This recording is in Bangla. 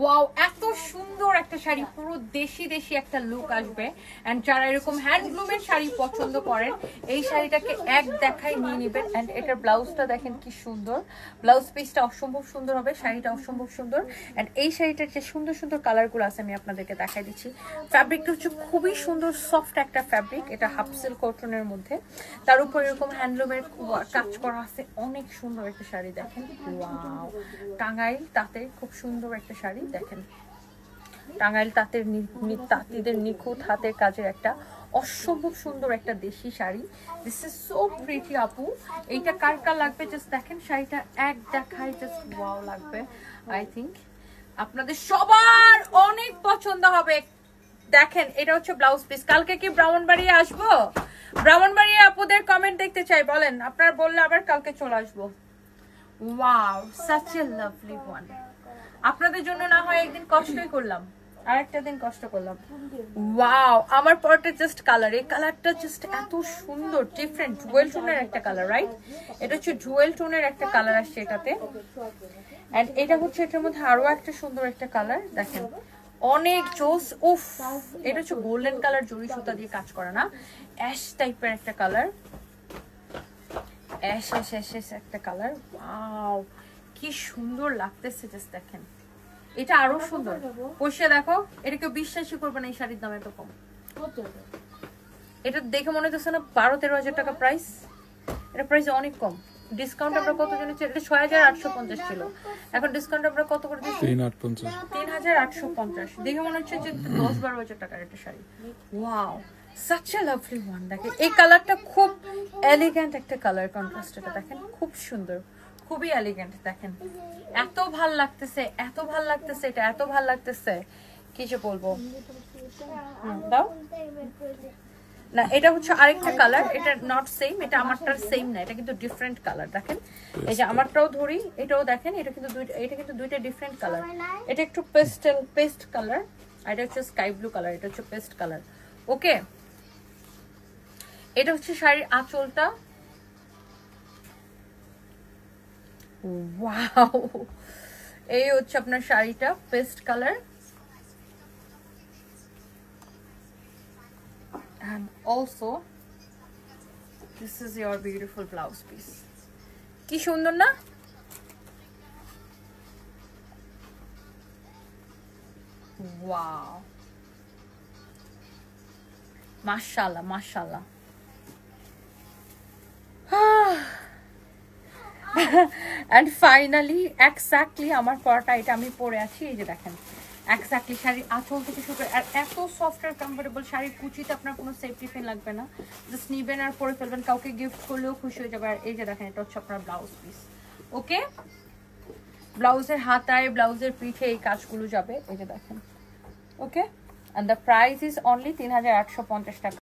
ওয়াও, এত সুন্দর একটা শাড়ি, পুরো দেশি দেশি একটা লুক আসবে। এন্ড যারা এরকম হ্যান্ডলুমের শাড়ি পছন্দ করেন এই শাড়িটাকে এক দেখায় নিয়ে নেবেন। এন্ড এটার ব্লাউজটা দেখেন কি সুন্দর, ব্লাউজ পিসটা অসম্ভব সুন্দর হবে, শাড়িটা অসম্ভব সুন্দর। এন্ড এই শাড়িটার যে সুন্দর সুন্দর কালারগুলো আছে আমি আপনাদেরকে দেখাই দিচ্ছি। ফ্যাব্রিকটা হচ্ছে খুবই সুন্দর, সফট একটা ফ্যাব্রিক, এটা হাফ সিল্ক কটনের মধ্যে, তার উপর এরকম হ্যান্ডলুমের কাজ করা আছে, অনেক সুন্দর একটা শাড়ি দেখেন। ওয়াও, টাঙ্গাইল তাতে খুব সুন্দর একটা শাড়ি দেখেন, টাঙ্গাইল তাঁতের তাঁতিদের নিখুঁত হাতের কাজের একটা অসম্ভব সুন্দর একটা দেশি sari. This is so pretty আপু, এইটা কার কার লাগবে জাস্ট দেখেন, শাড়িটা এক দেখায় জাস্ট ওয়াও লাগবে। আই থিঙ্ক আপনাদের সবার অনেক পছন্দ হবে। দেখেন এটা হচ্ছে ব্লাউজ পিস। কালকে কি ব্রাহ্মণবাড়িয়া আসবো? ব্রাহ্মণবাড়িয়া আপুদের কমেন্ট দেখতে চাই, বলেন, আপনারা বললে আবার কালকে চলে আসবো। Wow, such a lovely one. আপনাদের জন্য না হয় একদিন কষ্টই করলাম, আর একটা দিন কষ্ট করলাম। ওয়াও, আমার পরটা জাস্ট কালার, এই কালারটা জাস্ট এত সুন্দর, ডিফারেন্ট জুয়েল টোনের একটা কালার, রাইট? এটা হচ্ছে জুয়েল টোনের একটা কালার আসছে এটাতে। এন্ড এটা হচ্ছে এটার মধ্যে আরো একটা সুন্দর একটা কালার দেখেন, অনেক জোস। উফ, এটা হচ্ছে গোল্ডেন কালার, জরি সুতা দিয়ে কাজ করা, না অ্যাশ টাইপের একটা colour, ash ash ash ash একটা কালার। ওয়াও, কি সুন্দর লাগতেছে জাস্ট দেখেন, এটা আরো সুন্দর। পয়সা দেখো, এটা কেউ বিশ্বাসই করবে না এই শাড়ির দাম এত কম। এটা দেখে মনে হচ্ছে না 12-13 হাজার টাকা প্রাইস, এটা প্রাইস অনেক কম। ডিসকাউন্ট আমরা কত জেনেছি? এটা 6850 ছিল, এখন ডিসকাউন্ট আমরা কত করে দিচ্ছি? 3850। দেখে মনে হচ্ছে যে 10-12 হাজার টাকার একটা sari. Wow, such a lovely one। দেখেন এই কালারটা খুব এলিগেন্ট একটা কালার কন্ট্রাস্ট, এটা দেখেন খুব সুন্দর, খুবই এলিগেন্ট দেখেন, এত ভাল লাগতেছে, এত ভাল লাগতেছে, এটা এত ভাল লাগতেছে, কি যে বলবো। দাও না, এটা হচ্ছে আরেকটা কালার, এটা নট সেম, এটা আমারটার সেম না, এটা কিন্তু ডিফারেন্ট কালার দেখেন। এই যে আমারটাও ধরি, এটাও দেখেন, এটা কিন্তু দুইটা ডিফারেন্ট কালার। এটা একটু পেস্ট কালার, আর এটা হচ্ছে স্কাই ব্লু কালার, এটা হচ্ছে পেস্ট কালার। ওকে, এটা হচ্ছে শাড়ির আঁচলটা। ওয়াও, এই হচ্ছে আপনার শাড়িটা, paste colour. And also this is your beautiful blouse piece. কি সুন্দর না? ওয়াও, মাশাআল্লাহ মাশাআল্লাহ। And finally exactly আমার পরাটা, এটা আমি পরে আছি, এই যে দেখেন এক্স্যাক্টলি শাড়ির আঁচল থেকে শুরু করে, আর এত সফট আর কমফোর্টেবল। শাড়ির কুচিতে আপনার কোনো সেফটি পিন লাগবে না, জাস্ট নিবেন আর পরে ফেলবেন, কাউকে গিফট করলেও খুশি হয়ে যাবে। আর এই যে দেখেন এটা হচ্ছে আপনার ব্লাউজ পিস। ওকে, ব্লাউজের হাতায়, ব্লাউজের পিঠে এই কাজগুলো যাবে, এই যে দেখেন। Okay, and the price is only 3850 টাকা।